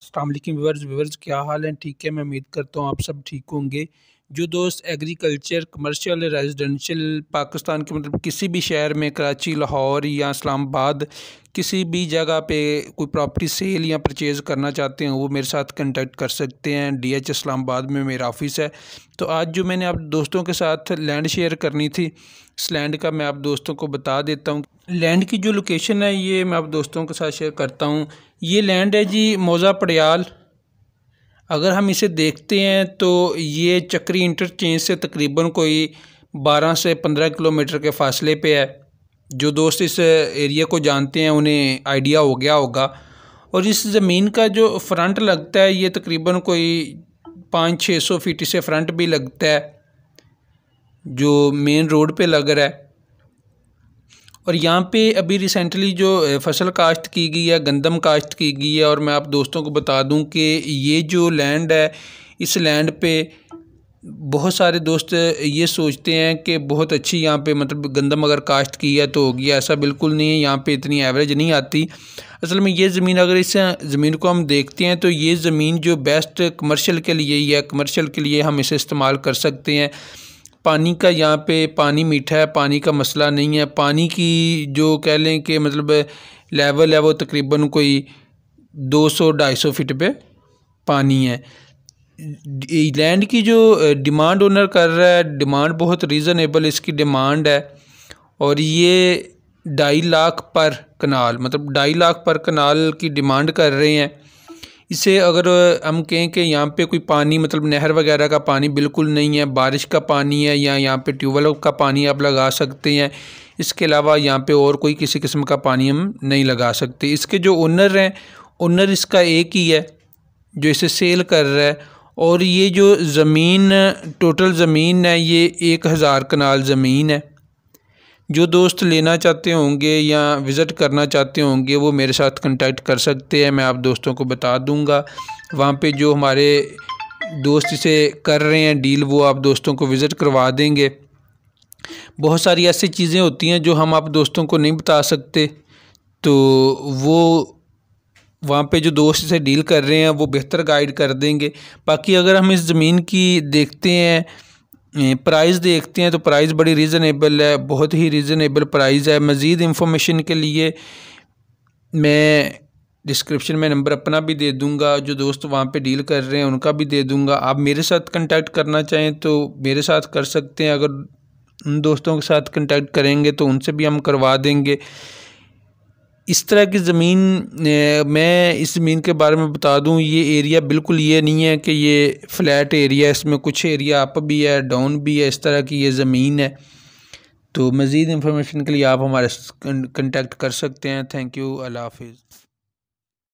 अस्सलाम वालेकुम व्यूअर्स क्या हाल है। ठीक है, मैं उम्मीद करता हूँ आप सब ठीक होंगे। जो दोस्त एग्रीकल्चर कमर्शियल रेजिडेंशियल पाकिस्तान के मतलब किसी भी शहर में कराची, लाहौर या इस्लामाबाद किसी भी जगह पे कोई प्रॉपर्टी सेल या परचेज़ करना चाहते हैं वो मेरे साथ कांटेक्ट कर सकते हैं। DH इस्लामाबाद में मेरा ऑफिस है। तो आज जो मैंने आप दोस्तों के साथ लैंड शेयर करनी थी, इस लैंड का मैं आप दोस्तों को बता देता हूँ। लैंड की जो लोकेशन है ये मैं आप दोस्तों के साथ शेयर करता हूँ। ये लैंड है जी मौज़ा पड़ियाल। अगर हम इसे देखते हैं तो ये चक्री इंटरचेंज से तकरीबन कोई 12 से 15 किलोमीटर के फासले पे है। जो दोस्त इस एरिया को जानते हैं उन्हें आइडिया हो गया होगा। और इस ज़मीन का जो फ्रंट लगता है ये तकरीबन कोई 500-600 फीट से फ्रंट भी लगता है, जो मेन रोड पे लग रहा है। और यहाँ पे अभी रिसेंटली जो फसल काश्त की गई है, गंदम काश्त की गई है। और मैं आप दोस्तों को बता दूं कि ये जो लैंड है, इस लैंड पे बहुत सारे दोस्त ये सोचते हैं कि बहुत अच्छी यहाँ पे मतलब गंदम अगर काश्त की है तो होगी। ऐसा बिल्कुल नहीं है, यहाँ पे इतनी एवरेज नहीं आती। असल में ये ज़मीन अगर इस ज़मीन को हम देखते हैं तो ये ज़मीन जो बेस्ट कमर्शियल के लिए ही है, कमर्शियल के लिए हम इसे इस्तेमाल कर सकते हैं। पानी का यहाँ पे पानी मीठा है, पानी का मसला नहीं है। पानी की जो कह लें कि मतलब लेवल है वो तकरीबन कोई 200-250 फीट पे पानी है। लैंड की जो डिमांड ओनर कर रहा है, डिमांड बहुत रीज़नेबल इसकी डिमांड है। और ये 2.5 लाख पर कनाल मतलब 2.5 लाख पर कनाल की डिमांड कर रहे हैं। इसे अगर हम कहें कि यहाँ पे कोई पानी मतलब नहर वगैरह का पानी बिल्कुल नहीं है, बारिश का पानी है या यहाँ पे ट्यूबवेल का पानी आप लगा सकते हैं। इसके अलावा यहाँ पे और कोई किसी किस्म का पानी हम नहीं लगा सकते। इसके जो ओनर हैं, ओनर इसका एक ही है जो इसे सेल कर रहा है। और ये जो ज़मीन टोटल ज़मीन है ये 1000 कनाल ज़मीन है। जो दोस्त लेना चाहते होंगे या विज़िट करना चाहते होंगे वो मेरे साथ कांटेक्ट कर सकते हैं। मैं आप दोस्तों को बता दूंगा। वहाँ पे जो हमारे दोस्त इसे कर रहे हैं डील, वो आप दोस्तों को विज़िट करवा देंगे। बहुत सारी ऐसी चीज़ें होती हैं जो हम आप दोस्तों को नहीं बता सकते, तो वो वहाँ पे जो दोस्त इसे डील कर रहे हैं वो बेहतर गाइड कर देंगे। बाकी अगर हम इस ज़मीन की देखते हैं, प्राइस देखते हैं तो प्राइस बड़ी रीज़नेबल है, बहुत ही रीज़नेबल प्राइस है। मज़ीद इंफॉर्मेशन के लिए मैं डिस्क्रिप्शन में नंबर अपना भी दे दूंगा, जो दोस्त वहाँ पे डील कर रहे हैं उनका भी दे दूंगा। आप मेरे साथ कांटेक्ट करना चाहें तो मेरे साथ कर सकते हैं। अगर उन दोस्तों के साथ कांटेक्ट करेंगे तो उनसे भी हम करवा देंगे। इस तरह की ज़मीन मैं इस ज़मीन के बारे में बता दूं, ये एरिया बिल्कुल ये नहीं है कि ये फ्लैट एरिया है, इसमें कुछ एरिया अप भी है, डाउन भी है। इस तरह की ये ज़मीन है। तो मज़ीद इंफॉर्मेशन के लिए आप हमारे कांटेक्ट कर सकते हैं। थैंक यू, अल्लाह हाफिज़।